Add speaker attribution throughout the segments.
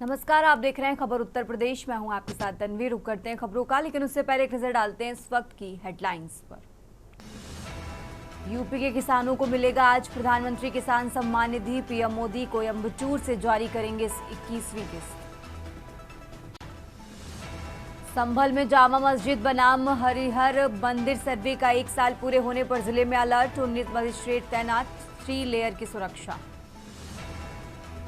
Speaker 1: नमस्कार, आप देख रहे हैं खबर उत्तर प्रदेश। मैं हूं आपके साथ तनवीर। रुक करते हैं खबरों का, लेकिन उससे पहले एक नजर डालते हैं इस वक्त की हेडलाइंस पर। यूपी के किसानों को मिलेगा आज प्रधानमंत्री किसान सम्मान निधि। पीएम मोदी कोयम्बटूर से जारी करेंगे 21वीं किस्त। संभल में जामा मस्जिद बनाम हरिहर मंदिर सर्वे का 1 साल पूरे होने पर जिले में अलर्ट। 19 मजिस्ट्रेट तैनात, 3 लेयर की सुरक्षा।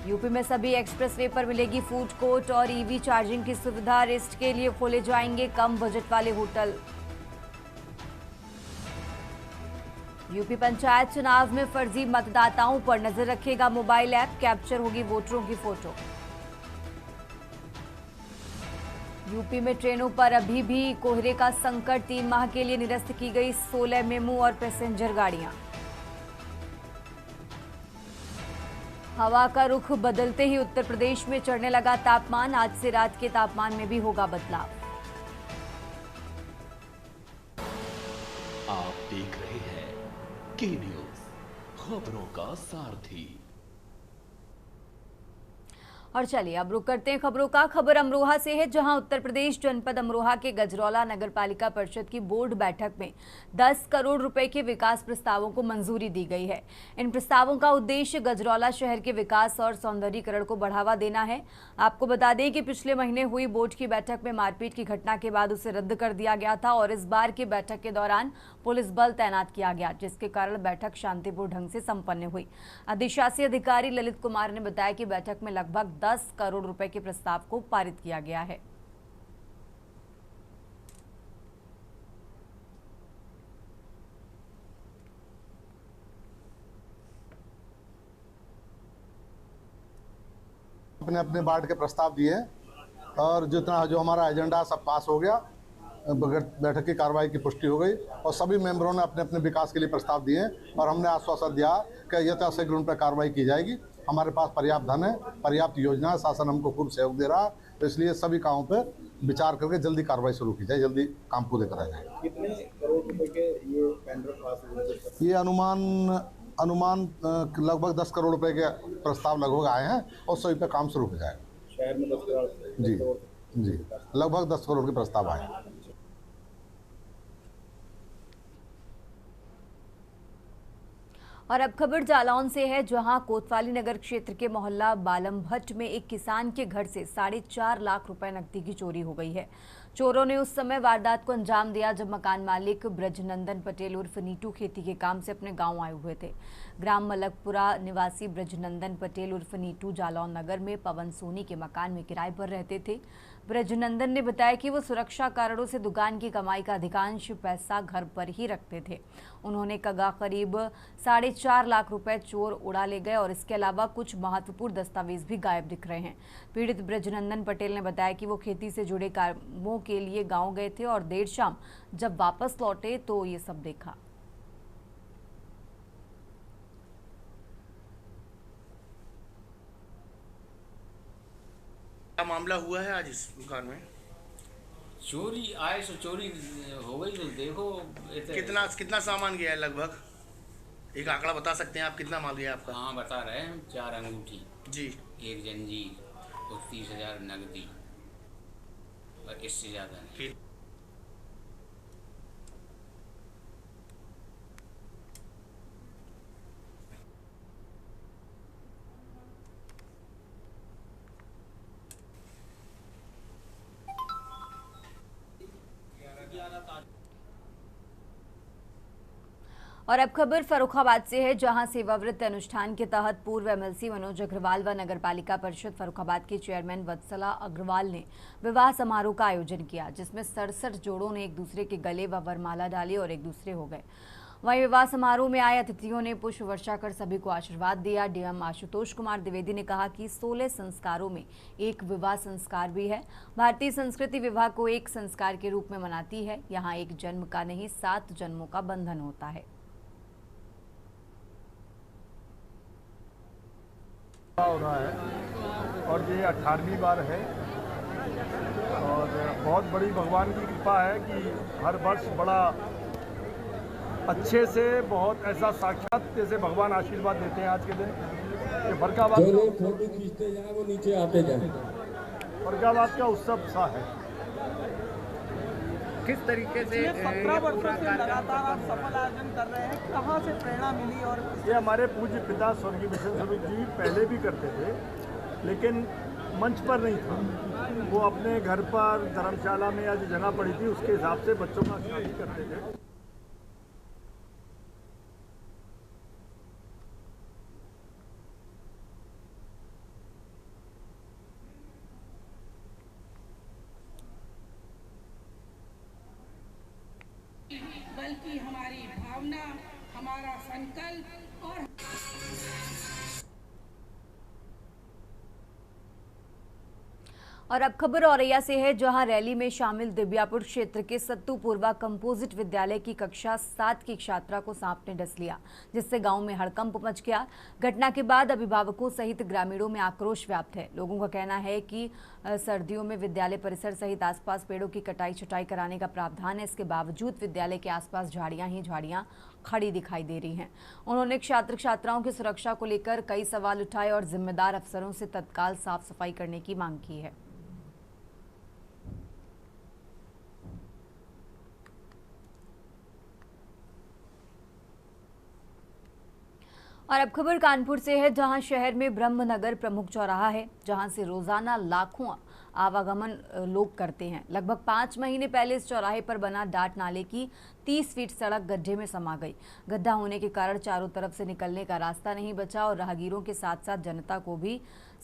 Speaker 1: यूपी में सभी एक्सप्रेसवे पर मिलेगी फूड कोर्ट और ईवी चार्जिंग की सुविधा। रेस्ट के लिए खोले जाएंगे कम बजट वाले होटल। यूपी पंचायत चुनाव में फर्जी मतदाताओं पर नजर रखेगा मोबाइल ऐप। कैप्चर होगी वोटरों की फोटो। यूपी में ट्रेनों पर अभी भी कोहरे का संकट। 3 माह के लिए निरस्त की गई 16 मेमू और पैसेंजर गाड़ियां। हवा का रुख बदलते ही उत्तर प्रदेश में चढ़ने लगा तापमान। आज से रात के तापमान में भी होगा बदलाव।
Speaker 2: आप देख रहे हैं के न्यूज, खबरों का सारथी।
Speaker 1: और चलिए अब रुक करते हैं खबरों का। खबर अमरोहा से है, जहां उत्तर प्रदेश जनपद अमरोहा के गजरौला नगर पालिका परिषद की बोर्ड बैठक में 10 करोड़ रुपए के विकास प्रस्तावों को मंजूरी दी गई है। इन प्रस्तावों का उद्देश्य गजरौला शहर के विकास और सौंदर्यीकरण को बढ़ावा देना है। आपको बता दें कि पिछले महीने हुई बोर्ड की बैठक में मारपीट की घटना के बाद उसे रद्द कर दिया गया था और इस बार की बैठक के दौरान पुलिस बल तैनात किया गया, जिसके कारण बैठक शांतिपूर्ण ढंग से संपन्न हुई। अधिशासी अधिकारी ललित कुमार ने बताया कि बैठक में लगभग 10 करोड़ रुपए के प्रस्ताव को पारित किया गया है।
Speaker 3: अपने अपने वार्ड के प्रस्ताव दिए और जितना जो हमारा एजेंडा सब पास हो गया। बैठक की कार्रवाई की पुष्टि हो गई और सभी मेंबरों ने अपने अपने विकास के लिए प्रस्ताव दिए और हमने आश्वासन दिया कि यथाशीघ्र उन पर कार्रवाई की जाएगी। हमारे पास पर्याप्त धन है, पर्याप्त योजना है, शासन हमको खूब सहयोग दे रहा है, तो इसलिए सभी कामों पर विचार करके जल्दी कार्रवाई शुरू की जाए, जल्दी काम पूरे कराए जाए।
Speaker 4: कितने करोड़ रुपए के ये टेंडर पास हुए?
Speaker 3: ये अनुमान लगभग 10 करोड़ रुपए के प्रस्ताव लगभग आए हैं और सभी पे काम शुरू हो जाएगा।
Speaker 4: शहर में 10 करोड़
Speaker 3: जी लगभग 10 करोड़ के प्रस्ताव आए हैं।
Speaker 1: और अब खबर जालौन से है, जहां कोतवाली नगर क्षेत्र के मोहल्ला बालमभट्ट में एक किसान के घर से 4.5 लाख रुपए नकदी की चोरी हो गई है। चोरों ने उस समय वारदात को अंजाम दिया जब मकान मालिक ब्रजनंदन पटेल उर्फ नीटू खेती के काम से अपने गांव आए हुए थे। ग्राम मलकपुरा निवासी ब्रजनंदन पटेल उर्फ नीटू जालौन नगर में पवन सोनी के मकान में किराए पर रहते थे। ब्रजनंदन ने बताया कि वो सुरक्षा कारणों से दुकान की कमाई का अधिकांश पैसा घर पर ही रखते थे। उन्होंने कहा करीब 4.5 लाख रुपए चोर उड़ा ले गए और इसके अलावा कुछ महत्वपूर्ण दस्तावेज भी गायब दिख रहे हैं। पीड़ित ब्रजनंदन पटेल ने बताया कि वो खेती से जुड़े कामों के लिए गांव गए थे और देर शाम जब वापस लौटे तो ये सब देखा।
Speaker 5: क्या मामला हुआ है आज इस दुकान में?
Speaker 6: चोरी आए सो चोरी हो गई, तो देखो
Speaker 5: कितना सामान गया है लगभग? एक आंकड़ा बता सकते हैं आप, कितना माल गया आपका?
Speaker 6: हाँ बता रहे हैं, 4 अंगूठी
Speaker 5: जी,
Speaker 6: 1 जंजीर और 30,000 नकदी, और इससे ज़्यादा नहीं।
Speaker 1: और अब खबर फर्रुखाबाद से है, जहां सेवावृत्त अनुष्ठान के तहत पूर्व एमएलसी मनोज अग्रवाल व नगर पालिका परिषद फर्रुखाबाद के चेयरमैन वत्सला अग्रवाल ने विवाह समारोह का आयोजन किया, जिसमें 67 जोड़ों ने एक दूसरे के गले व वरमाला डाली और एक दूसरे हो गए। वहीं विवाह समारोह में आए अतिथियों ने पुष्प वर्षा कर सभी को आशीर्वाद दिया। डीएम आशुतोष कुमार द्विवेदी ने कहा कि 16 संस्कारों में एक विवाह संस्कार भी है। भारतीय संस्कृति विवाह को एक संस्कार के रूप में मनाती है। यहाँ एक जन्म का नहीं, 7 जन्मों का बंधन होता है।
Speaker 7: हो रहा है और ये 18वीं बार है और बहुत बड़ी भगवान की कृपा है कि हर वर्ष बड़ा अच्छे से, बहुत ऐसा साक्षात जैसे भगवान आशीर्वाद देते हैं आज के दिन। ये फर्रुखाबाद
Speaker 8: जो लोग फोटो खींचते जाए वो नीचे आते जाए।
Speaker 7: फर्रुखाबाद का उत्सव सा है।
Speaker 8: किस तरीके से
Speaker 9: 17 वर्षों से लगातार आप सफल आयोजन कर रहे हैं, कहाँ से प्रेरणा मिली? और
Speaker 7: ये हमारे पूज्य पिता स्वर्गीय मिशन स्वरूप जी पहले भी करते थे, लेकिन मंच पर नहीं था। वो अपने घर पर धर्मशाला में या जो जगह पड़ी थी उसके हिसाब से बच्चों का शादी करते थे।
Speaker 10: बल्कि हमारी भावना, हमारा संकल्प और
Speaker 1: अब खबर औरैया से है, जहां रैली में शामिल दिव्यापुर क्षेत्र के सत्तूपुरवा कंपोजिट विद्यालय की कक्षा 7 की छात्रा को सांप ने डस लिया, जिससे गांव में हड़कंप मच गया। घटना के बाद अभिभावकों सहित ग्रामीणों में आक्रोश व्याप्त है। लोगों का कहना है कि सर्दियों में विद्यालय परिसर सहित आसपास पेड़ों की कटाई छटाई कराने का प्रावधान है। इसके बावजूद विद्यालय के आसपास झाड़ियां ही झाड़ियां खड़ी दिखाई दे रही हैं। उन्होंने छात्र छात्राओं की सुरक्षा को लेकर कई सवाल उठाए और जिम्मेदार अफसरों से तत्काल साफ सफाई करने की मांग की है। और अब खबर कानपुर से है, जहां शहर में ब्रह्मनगर प्रमुख चौराहा है, जहां से रोजाना लाखों आवागमन लोग करते हैं। लगभग 5 महीने पहले इस चौराहे पर बना डाट नाले की 30 फीट सड़क गड्ढे में समा गई। गड्ढा होने के कारण चारों तरफ से निकलने का रास्ता नहीं बचा और राहगीरों के साथ साथ जनता को भी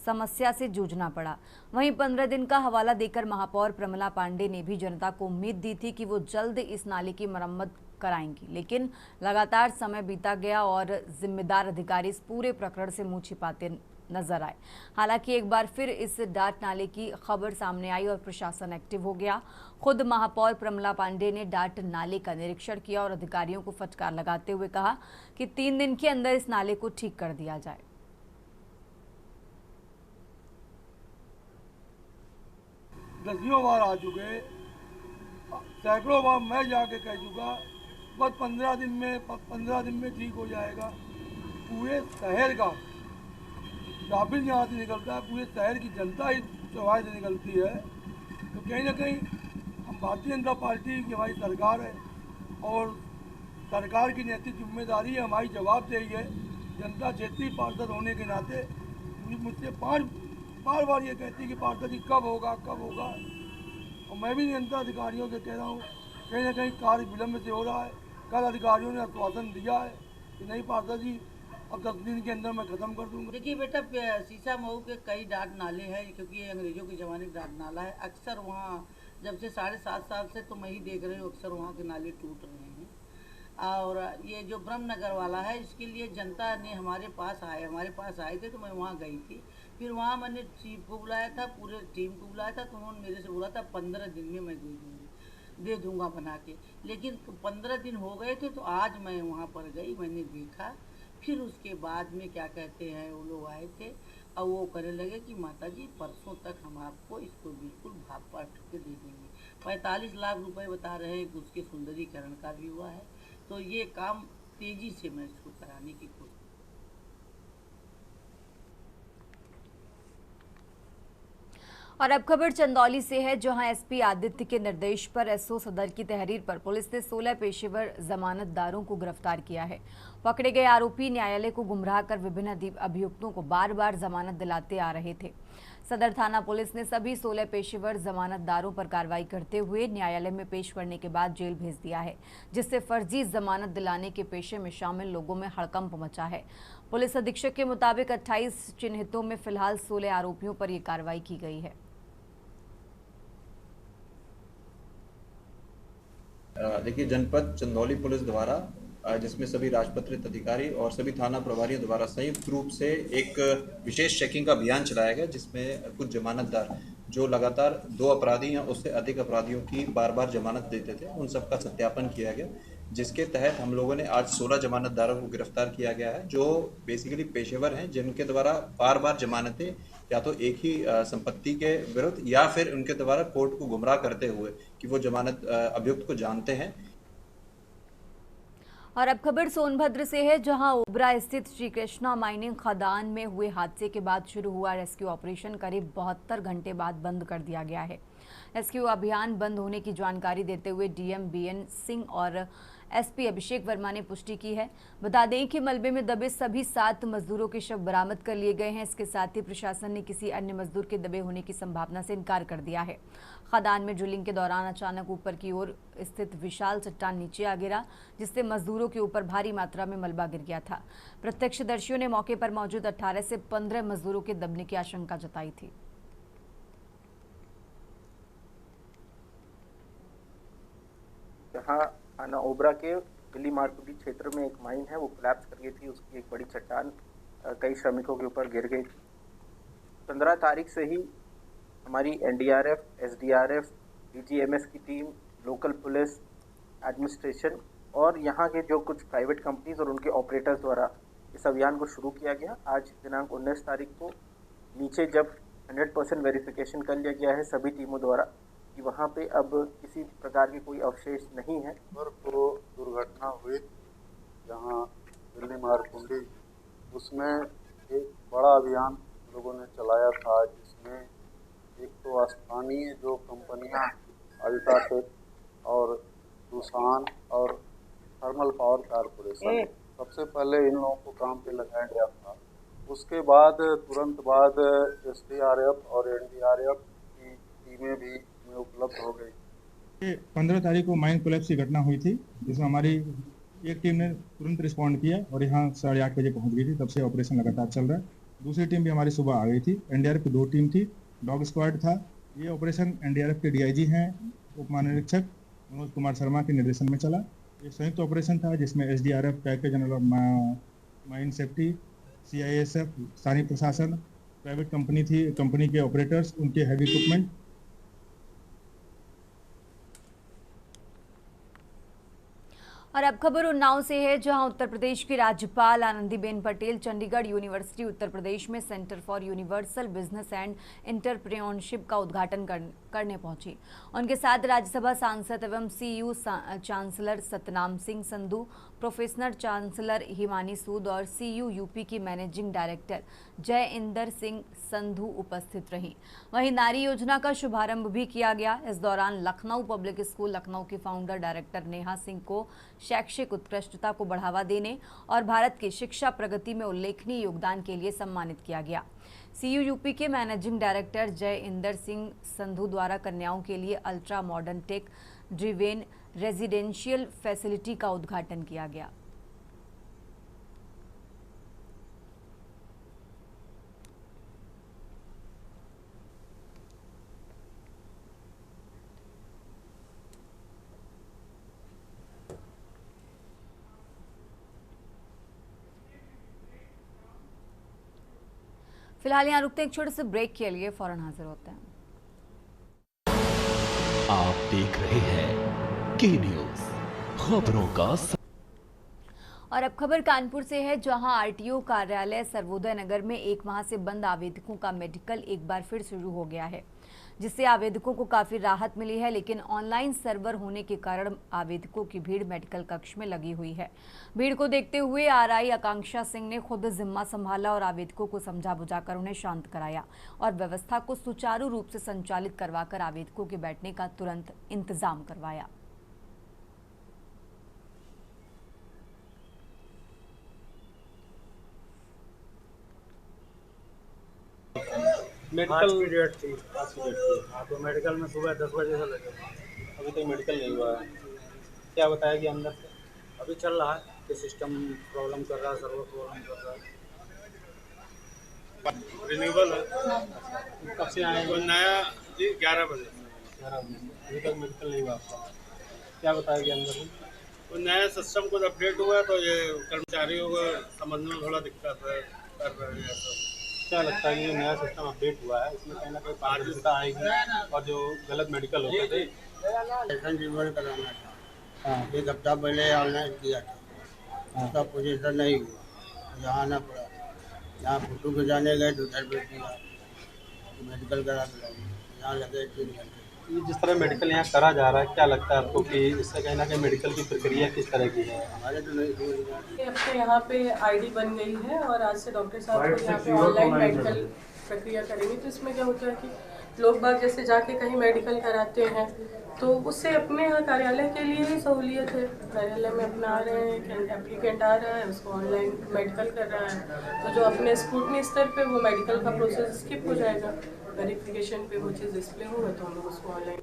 Speaker 1: समस्या से जूझना पड़ा। वहीं 15 दिन का हवाला देकर महापौर प्रमिला पांडे ने भी जनता को उम्मीद दी थी कि वो जल्द इस नाले की मरम्मत कराएंगी, लेकिन लगातार समय बीता गया और जिम्मेदार अधिकारी इस पूरे प्रकरण से मुंह छिपाते नजर आए। हालांकि एक बार फिर इस डाट नाले की खबर सामने आई और प्रशासन एक्टिव हो गया। खुद महापौर प्रमिला पांडे ने डाट नाले का निरीक्षण किया और अधिकारियों को फटकार लगाते हुए कहा कि 3 दिन के अंदर इस नाले को ठीक कर दिया जाए।
Speaker 11: दसियों बार आ चुके, सैकड़ों बार मैं जाके कह चुका, बस 15 दिन में ठीक हो जाएगा। पूरे शहर का ट्रैफिक यहाँ से निकलता है, पूरे शहर की जनता ही चौराहे से निकलती है। तो कहीं ना कहीं हम भारतीय जनता पार्टी की हमारी सरकार है और सरकार की नैतिक जिम्मेदारी है, हमारी जवाबदेही है। जनता क्षेत्रीय पार्षद होने के नाते मुझसे बार बार ये कहती है कि पार्षद जी कब होगा। और मैं भी जनता अधिकारियों से कह रहा हूँ, कहीं ना कहीं कार्य विलम्ब से हो रहा है। कल अधिकारियों ने आश्वासन दिया है कि नहीं पार्षद जी, अब 10 दिन के अंदर मैं ख़त्म कर दूंगा।
Speaker 12: देखिए बेटा, शीशा मऊ के कई डाट नाले हैं, क्योंकि ये अंग्रेजों के ज़माने का डाट नाला है। अक्सर वहाँ जब से 7.5 साल से तो मैं ही देख रही हूँ, अक्सर वहाँ के नाले टूट रहे हैं। और ये जो ब्रह्मनगर वाला है, इसके लिए जनता ने हमारे पास आए थे, तो मैं वहाँ गई थी। फिर वहाँ मैंने चीफ को बुलाया था, पूरे टीम को बुलाया था, तो उन्होंने मेरे से बोला था 15 दिन में मैं दे दूँगा बना के। लेकिन 15 दिन हो गए थे, तो आज मैं वहाँ पर गई, मैंने देखा। फिर उसके बाद में क्या कहते हैं, वो लोग आए थे और वो कहने लगे कि माता जी परसों तक हम आपको इसको बिल्कुल भाप पाट के दे देंगे। 45 लाख रुपए बता रहे हैं, उसके सुंदरीकरण का भी हुआ है। तो ये काम तेजी से मैं इसको कराने की कोशिश।
Speaker 1: और अब खबर चंदौली से है, जहां एसपी आदित्य के निर्देश पर एसओ सदर की तहरीर पर पुलिस ने 16 पेशेवर जमानतदारों को गिरफ्तार किया है। पकड़े गए आरोपी न्यायालय को गुमराह कर विभिन्न अभियुक्तों को बार बार जमानत दिलाते आ रहे थे। सदर थाना पुलिस ने सभी 16 पेशेवर जमानतदारों पर कार्रवाई करते हुए न्यायालय में पेश करने के बाद जेल भेज दिया है, जिससे फर्जी जमानत दिलाने के पेशे में शामिल लोगों में हड़कंप मचा है। पुलिस अधीक्षक के मुताबिक 28 चिन्हितों में फिलहाल 16 आरोपियों पर यह कार्रवाई की गई है।
Speaker 13: देखिए, जनपद चंदौली पुलिस द्वारा, जिसमें सभी राजपत्रित अधिकारी और सभी थाना प्रभारियों द्वारा संयुक्त रूप से एक विशेष चेकिंग का अभियान चलाया गया, जिसमें कुछ जमानतदार जो लगातार 2 अपराधी या उससे अधिक अपराधियों की बार बार जमानत देते थे, उन सब का सत्यापन किया गया, जिसके तहत हम लोगों ने आज 16 जमानतदारों को गिरफ्तार किया गया है, जो बेसिकली पेशेवर हैं, जिनके द्वारा बार बार जमानतें या तो एक ही संपत्ति के विरुद्ध या फिर उनके द्वारा कोर्ट को गुमराह करते हुए कि वो जमानत अभियुक्त को जानते हैं।
Speaker 1: और अब खबर सोनभद्र से है, जहां ओबरा स्थित श्री कृष्णा माइनिंग खदान में हुए हादसे के बाद शुरू हुआ रेस्क्यू ऑपरेशन करीब 72 घंटे बाद बंद कर दिया गया है। रेस्क्यू अभियान बंद होने की जानकारी देते हुए डीएम बीएन सिंह और एसपी अभिषेक वर्मा ने पुष्टि की है। बता दें कि मलबे में दबे सभी 7 मजदूरों के शव बरामद कर लिए गए हैं। इसके साथ ही प्रशासन ने किसी अन्य मजदूर के दबे होने की संभावना से इनकार कर दिया है। खदान में ड्रिलिंग के दौरान अचानक ऊपर की ओर स्थित विशाल चट्टान नीचे आ गिरा, जिससे मजदूरों के ऊपर भारी मात्रा में मलबा गिर गया था। प्रत्यक्षदर्शियों ने मौके पर मौजूद 18 से 15 मजदूरों के दबने की आशंका जताई थी।
Speaker 8: जहाँ थाना ओबरा के दिल्ली मारकुटी क्षेत्र में एक माइन है, वो कोलैप्स कर गई थी। उसकी एक बड़ी चट्टान कई श्रमिकों के ऊपर गिर गई। 15 तारीख से ही हमारी एनडीआरएफ, एसडीआरएफ, डीजीएमएस की टीम, लोकल पुलिस, एडमिनिस्ट्रेशन और यहाँ के जो कुछ प्राइवेट कंपनीज और उनके ऑपरेटर्स द्वारा इस अभियान को शुरू किया गया। आज दिनांक 19 तारीख को नीचे जब 100% वेरिफिकेशन कर लिया गया है सभी टीमों द्वारा कि वहाँ पे अब किसी प्रकार के कोई अवशेष नहीं है।
Speaker 14: पर वो दुर्घटना हुई जहाँ दिल्ली मारकुंडी, उसमें एक बड़ा अभियान लोगों ने चलाया था, जिसमें एक तो स्थानीय जो कंपनियां अल्ट्राटेक और दूसान और थर्मल पावर कारपोरेशन, सबसे पहले इन लोगों को काम पे लगाया गया था। उसके बाद तुरंत बाद एसडीआरएफ और एनडीआरएफ की टीमें भी उपलब्ध हो गई।
Speaker 15: 15 तारीख को माइन कोलैप्स की घटना हुई थी, जिसमें हमारी एक टीम ने तुरंत रिस्पॉन्ड किया और यहाँ 8:30 बजे पहुँच गई थी। तब से ऑपरेशन लगातार चल रहा है। दूसरी टीम भी हमारी सुबह आ गई थी। एनडीआरएफ की 2 टीम थी, डॉग स्क्वाड था। ये ऑपरेशन एनडीआरएफ के डीआईजी हैं उप महानिरीक्षक मनोज कुमार शर्मा के निर्देशन में चला। ये संयुक्त ऑपरेशन था, जिसमें SDRF, director general of mine safety, CISF, स्थानीय प्रशासन, प्राइवेट कंपनी थी, कंपनी के ऑपरेटर्स, उनके हैवी इक्विपमेंट।
Speaker 1: और अब खबर उन्नाव से है, जहां उत्तर प्रदेश की राज्यपाल आनंदीबेन पटेल चंडीगढ़ यूनिवर्सिटी उत्तर प्रदेश में centre for universal business and entrepreneurship का उद्घाटन करने पहुंची। उनके साथ राज्यसभा सांसद एवं CU chancellor Satnam Singh Sandhu, professor chancellor Himani Sood और सीयू यूपी की मैनेजिंग डायरेक्टर जय इंदर सिंह संधू उपस्थित रहीं। वहीं नारी योजना का शुभारंभ भी किया गया। इस दौरान लखनऊ पब्लिक स्कूल लखनऊ की फाउंडर डायरेक्टर नेहा सिंह को शैक्षिक उत्कृष्टता को बढ़ावा देने और भारत की शिक्षा प्रगति में उल्लेखनीय योगदान के लिए सम्मानित किया गया। सीयू यूपी के मैनेजिंग डायरेक्टर जय इंदर सिंह संधू द्वारा कन्याओं के लिए ultra modern tech driven residential facility का उद्घाटन किया गया। फिलहाल यहाँ रुकते हैं एक छोटे से ब्रेक के लिए, फौरन हाजिर होते हैं।
Speaker 2: आप देख रहे हैं के न्यूज, खबरों का
Speaker 1: और अब खबर कानपुर से है, जहां आरटीओ कार्यालय सर्वोदय नगर में 1 माह से बंद आवेदकों का मेडिकल एक बार फिर शुरू हो गया है, जिससे आवेदकों को काफी राहत मिली है। लेकिन ऑनलाइन सर्वर होने के कारण आवेदकों की भीड़ मेडिकल कक्ष में लगी हुई है। भीड़ को देखते हुए आरआई आकांक्षा सिंह ने खुद जिम्मा संभाला और आवेदकों को समझा बुझाकर उन्हें शांत कराया और व्यवस्था को सुचारू रूप से संचालित करवाकर आवेदकों के बैठने का तुरंत इंतजाम करवाया।
Speaker 16: मेडिकल डेट थी, हाँ, तो मेडिकल में सुबह 10 बजे से लगे, अभी तक मेडिकल नहीं हुआ है। क्या बताया कि अंदर से अभी चल रहा है कि सिस्टम प्रॉब्लम कर रहा है, सर्वर प्रॉब्लम कर रहा है। रिन्यूएबल है, कब से आएगा? नया जी 11 बजे, अभी तक मेडिकल नहीं हुआ आपका। क्या बताया कि अंदर से तो नया सिस्टम कुछ अपडेट हुआ है, तो ये कर्मचारियों को समझने में थोड़ा दिक्कत है, कर रहे हैं सब। क्या लगता है कि ये नया सिस्टम अपडेट हुआ है, इसमें कहीं ना कहीं पारदर्शिता आएगी और जो गलत मेडिकल होते थे
Speaker 17: पेशेंट रिन्यूअल कराना था, एक हफ्ता पहले ऑनलाइन किया था, उसका पोजीशन नहीं हुआ, यहाँ आना पड़ा। यहाँ फोटो खिंचाने गए तो उधर पे किया, मेडिकल करा के लाए, यहाँ लगे 3 घंटे।
Speaker 16: ये जिस तरह मेडिकल यहाँ करा जा रहा है, क्या लगता है आपको कि इससे कहीं ना कहीं मेडिकल की प्रक्रिया किस तरह की है?
Speaker 18: अपने यहाँ पे आईडी बन गई है और आज से डॉक्टर साहब को यहाँ पे ऑनलाइन मेडिकल प्रक्रिया करेंगे। तो इसमें क्या होता है कि लोग बाग जैसे जाके कहीं मेडिकल कराते हैं तो उससे अपने यहाँ कार्यालय के लिए ही सहूलियत है। कार्यालय में अपना आ रहे हैं, एप्लीकेंट आ रहा है, उसको ऑनलाइन मेडिकल कर रहा है, तो जो अपने स्क्रूटनी स्तर पे वो मेडिकल का प्रोसेस स्किप हो जाएगा। वेरिफिकेशन पे वो चीज़ डिस्प्ले होगा तो हम लोग उसको ऑनलाइन।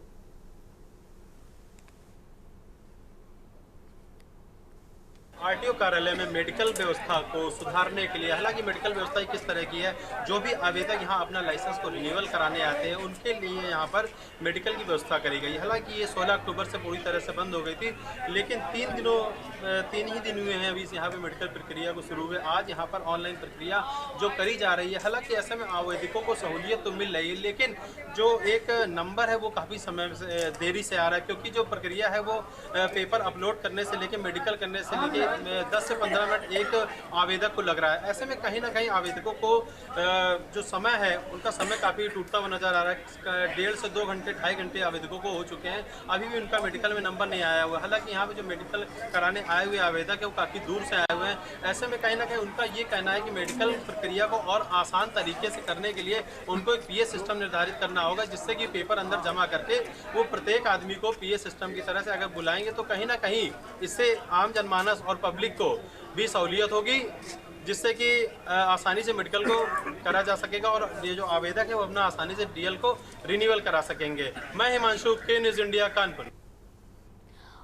Speaker 16: आरटीओ कार्यालय में मेडिकल व्यवस्था को सुधारने के लिए, हालांकि मेडिकल व्यवस्था किस तरह की है, जो भी आवेदक यहाँ अपना लाइसेंस को रिन्यूअल कराने आते हैं उनके लिए यहाँ पर मेडिकल की व्यवस्था करी गई। हालांकि ये 16 अक्टूबर से पूरी तरह से बंद हो गई थी, लेकिन 3 ही दिन हुए हैं अभी यहाँ पे मेडिकल प्रक्रिया को शुरू हुए। आज यहाँ पर ऑनलाइन प्रक्रिया जो करी जा रही है, हालांकि ऐसे में आवेदकों को सहूलियत तो मिल रही है, लेकिन जो एक नंबर है वो काफ़ी समय से देरी से आ रहा है, क्योंकि जो प्रक्रिया है वो पेपर अपलोड करने से लेकर मेडिकल करने से लेकर 10 से 15 मिनट एक आवेदक को लग रहा है। ऐसे में कहीं ना कहीं आवेदकों को जो समय है उनका समय काफ़ी टूटता हुआ नजर आ रहा है। 1.5 से 2 घंटे 2.5 घंटे आवेदकों को हो चुके हैं, अभी भी उनका मेडिकल में नंबर नहीं आया हुआ। हालांकि यहाँ पे जो मेडिकल कराने आए हुए आवेदक है वो काफ़ी दूर से आए हुए हैं। ऐसे में कहीं ना कहीं उनका ये कहना है कि मेडिकल प्रक्रिया को और आसान तरीके से करने के लिए उनको एक पीए सिस्टम निर्धारित करना होगा, जिससे कि पेपर अंदर जमा करके वो प्रत्येक आदमी को पीए सिस्टम की तरह से अगर बुलाएंगे तो कहीं ना कहीं इससे आम जनमानस और पब्लिक को भी सहूलियत होगी, जिससे कि आसानी से मेडिकल को करा जा सकेगा और ये जो आवेदक है वो अपना आसानी से डीएल को रिन्यूअल करा सकेंगे। मैं हिमांशु, के न्यूज़ इंडिया, कानपुर।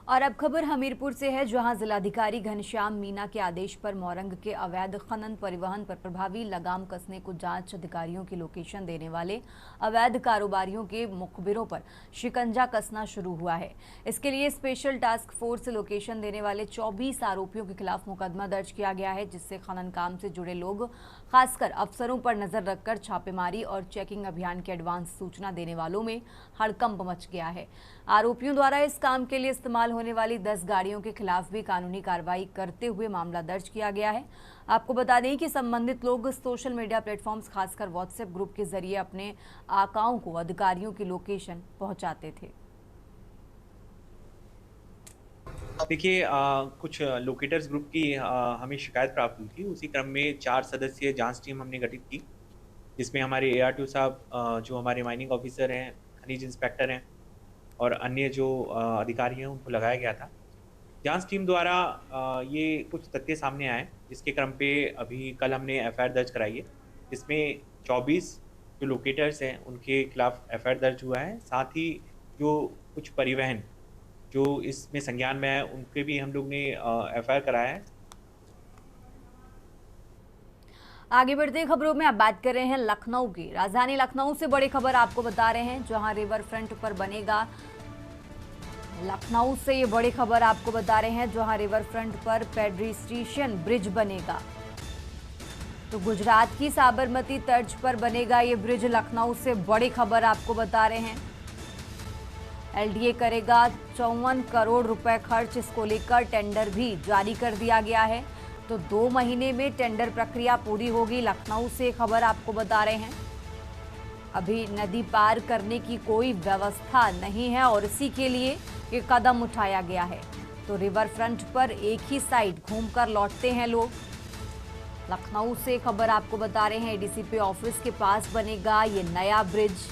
Speaker 1: और अब खबर हमीरपुर से है, जहां जिलाधिकारी घनश्याम मीना के आदेश पर मोरंग के अवैध खनन परिवहन पर प्रभावी लगाम कसने को जांच अधिकारियों की लोकेशन देने वाले अवैध कारोबारियों के मुखबिरों पर शिकंजा कसना शुरू हुआ है। इसके लिए स्पेशल टास्क फोर्स लोकेशन देने वाले 24 आरोपियों के खिलाफ मुकदमा दर्ज किया गया है, जिससे खनन काम से जुड़े लोग, खासकर अफसरों पर नजर रखकर छापेमारी और चेकिंग अभियान की एडवांस सूचना देने वालों में हड़कंप मच गया है। आरोपियों द्वारा इस काम के लिए इस्तेमाल होने वाली 10 गाड़ियों के खिलाफ भी कानूनी कार्रवाई करते हुए मामला दर्ज किया गया है। आपको बता दें कि संबंधित लोग सोशल मीडिया प्लेटफॉर्म्स, खासकर व्हाट्सएप ग्रुप के जरिए अपने आकाओं को अधिकारियों की लोकेशन पहुंचाते थे।
Speaker 19: देखिए, कुछ लोकेटर्स ग्रुप की हमें शिकायत प्राप्त हुई थी। उसी क्रम में 4 सदस्यीय जांच टीम हमने गठित की, जिसमें हमारे ARTO साहब, जो हमारे माइनिंग ऑफिसर हैं, खनिज इंस्पेक्टर हैं और अन्य जो अधिकारी हैं उनको लगाया गया था। जांच टीम द्वारा ये कुछ तथ्य सामने आए, जिसके क्रम पे अभी कल हमने FIR दर्ज कराई है। इसमें 24 जो लोकेटर्स हैं उनके खिलाफ FIR दर्ज हुआ है। साथ ही जो कुछ परिवहन जो इसमें संज्ञान में है उनके भी हम लोग ने FIR कराया है।
Speaker 1: आगे बढ़ते खबरों में आप बात कर रहे हैं लखनऊ की। राजधानी लखनऊ से बड़ी खबर आपको बता रहे हैं, जहां रिवर फ्रंट पर बनेगा, लखनऊ से ये बड़ी खबर आपको बता रहे हैं, जहां रिवर फ्रंट पर पेडेस्ट्रियन ब्रिज बनेगा। तो गुजरात की साबरमती तर्ज पर बनेगा ये ब्रिज। लखनऊ से बड़ी खबर आपको बता रहे हैं। LDA करेगा 54 करोड़ रुपए खर्च। इसको लेकर टेंडर भी जारी कर दिया गया है। तो 2 महीने में टेंडर प्रक्रिया पूरी होगी। लखनऊ से खबर आपको बता रहे हैं। अभी नदी पार करने की कोई व्यवस्था नहीं है और इसी के लिए ये कदम उठाया गया है। तो रिवर फ्रंट पर एक ही साइड घूमकर लौटते हैं लोग। लखनऊ से खबर आपको बता रहे हैं, ADCP ऑफिस के पास बनेगा ये नया ब्रिज।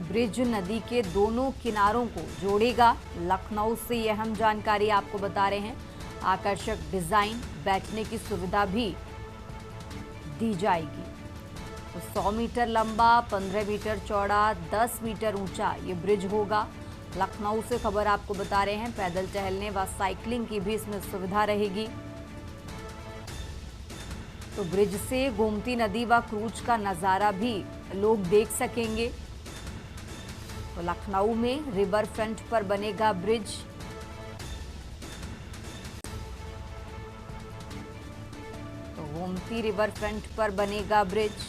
Speaker 1: ब्रिज नदी के दोनों किनारों को जोड़ेगा। लखनऊ से ये अहम जानकारी आपको बता रहे हैं। आकर्षक डिजाइन, बैठने की सुविधा भी दी जाएगी। तो 100 मीटर लंबा, 15 मीटर चौड़ा, 10 मीटर ऊंचा ये ब्रिज होगा। लखनऊ से खबर आपको बता रहे हैं, पैदल टहलने व साइकिलिंग की भी इसमें सुविधा रहेगी। तो ब्रिज से गोमती नदी व क्रूज का नज़ारा भी लोग देख सकेंगे। तो लखनऊ में रिवर फ्रंट पर बनेगा ब्रिज। तो गोमती रिवर फ्रंट पर बनेगा ब्रिज।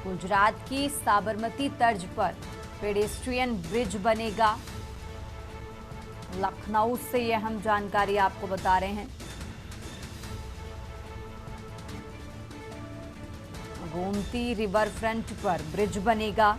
Speaker 1: गुजरात की साबरमती तर्ज पर पेडेस्ट्रियन ब्रिज बनेगा। लखनऊ से यह अहम जानकारी आपको बता रहे हैं। गोमती रिवर फ्रंट पर ब्रिज बनेगा।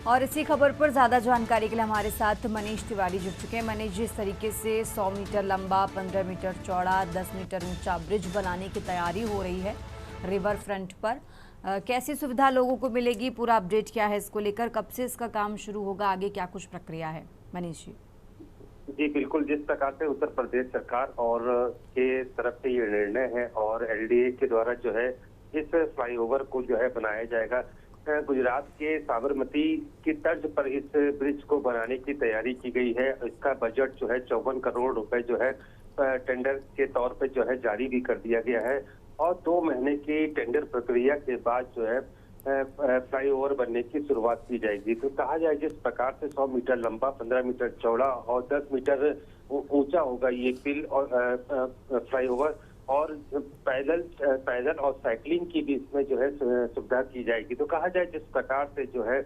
Speaker 1: और इसी खबर पर ज़्यादा जानकारी के लिए हमारे साथ मनीष तिवारी जुड़ चुके हैं। मनीष, जिस तरीके से 100 मीटर लंबा, 15 मीटर चौड़ा, 10 मीटर ऊंचा ब्रिज बनाने की तैयारी हो रही है रिवर फ्रंट पर, कैसी सुविधा लोगों को मिलेगी, पूरा अपडेट क्या है इसको लेकर, कब से इसका काम शुरू होगा, आगे क्या कुछ प्रक्रिया है मनीष जी?
Speaker 20: जी बिल्कुल, जिस प्रकार से उत्तर प्रदेश सरकार और के तरफ से ये निर्णय है और एलडीए के द्वारा जो है इस फ्लाईओवर को जो है बनाया जाएगा, गुजरात के साबरमती की तर्ज पर इस ब्रिज को बनाने की तैयारी की गई है। इसका बजट जो है 54 करोड़ रुपए जो है टेंडर के तौर पे जो है जारी भी कर दिया गया है और 2 महीने की टेंडर प्रक्रिया के बाद जो है फ्लाईओवर बनने की शुरुआत की जाएगी। तो कहा जाए जिस प्रकार से 100 मीटर लंबा, 15 मीटर चौड़ा और 10 मीटर ऊंचा होगा ये पिल और फ्लाईओवर, और पैदल और साइकिलिंग की भी इसमें जो है सुविधा की जाएगी। तो कहा जाए जिस प्रकार से जो है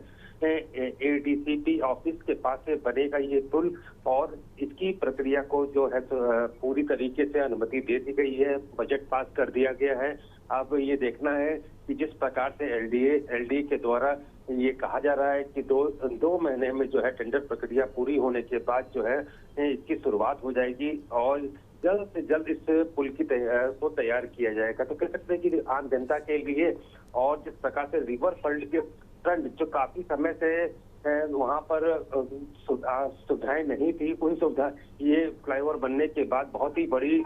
Speaker 20: एडीसीपी ऑफिस के पास से बनेगा ये पुल और इसकी प्रक्रिया को जो है पूरी तरीके से अनुमति दे दी गई है, बजट पास कर दिया गया है। अब ये देखना है कि जिस प्रकार से एलडीए के द्वारा ये कहा जा रहा है कि दो महीने में जो है टेंडर प्रक्रिया पूरी होने के बाद जो है इसकी शुरुआत हो जाएगी और जल्द से जल्द इस पुल की को तैयार किया जाएगा। तो कह सकते हैं कि आम जनता के लिए और जिस प्रकार से रिवर फ्रंट जो काफी समय से वहाँ पर सुविधाएं नहीं थी, उन सुविधा ये फ्लाईओवर बनने के बाद बहुत ही बड़ी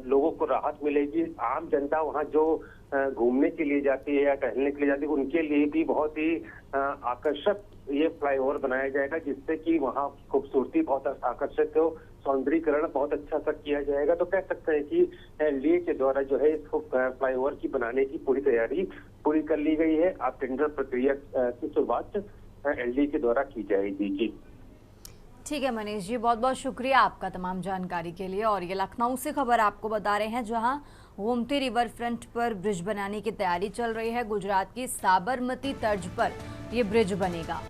Speaker 20: लोगों को राहत मिलेगी। आम जनता वहाँ जो घूमने के लिए जाती है या टहलने के लिए जाती है, उनके लिए भी बहुत ही आकर्षक ये फ्लाईओवर बनाया जाएगा, जिससे कि वहाँ खूबसूरती बहुत आकर्षित हो, सौंदर्यीकरण बहुत अच्छा सा किया जाएगा। तो कह सकते हैं कि एलडीए के द्वारा जो है इसको फ्लाईओवर की बनाने की पूरी तैयारी पूरी कर ली गई है। अब टेंडर प्रक्रिया की शुरुआत एलडीए के द्वारा की जाएगी। जी
Speaker 1: ठीक है मनीष जी, बहुत बहुत शुक्रिया आपका तमाम जानकारी के लिए। और ये लखनऊ से खबर आपको बता रहे हैं, जहां गोमती रिवर फ्रंट पर ब्रिज बनाने की तैयारी चल रही है। गुजरात की साबरमती तर्ज पर ये ब्रिज बनेगा।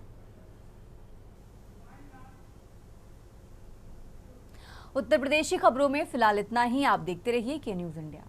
Speaker 1: उत्तर प्रदेश की खबरों में फिलहाल इतना ही। आप देखते रहिए के न्यूज़ इंडिया।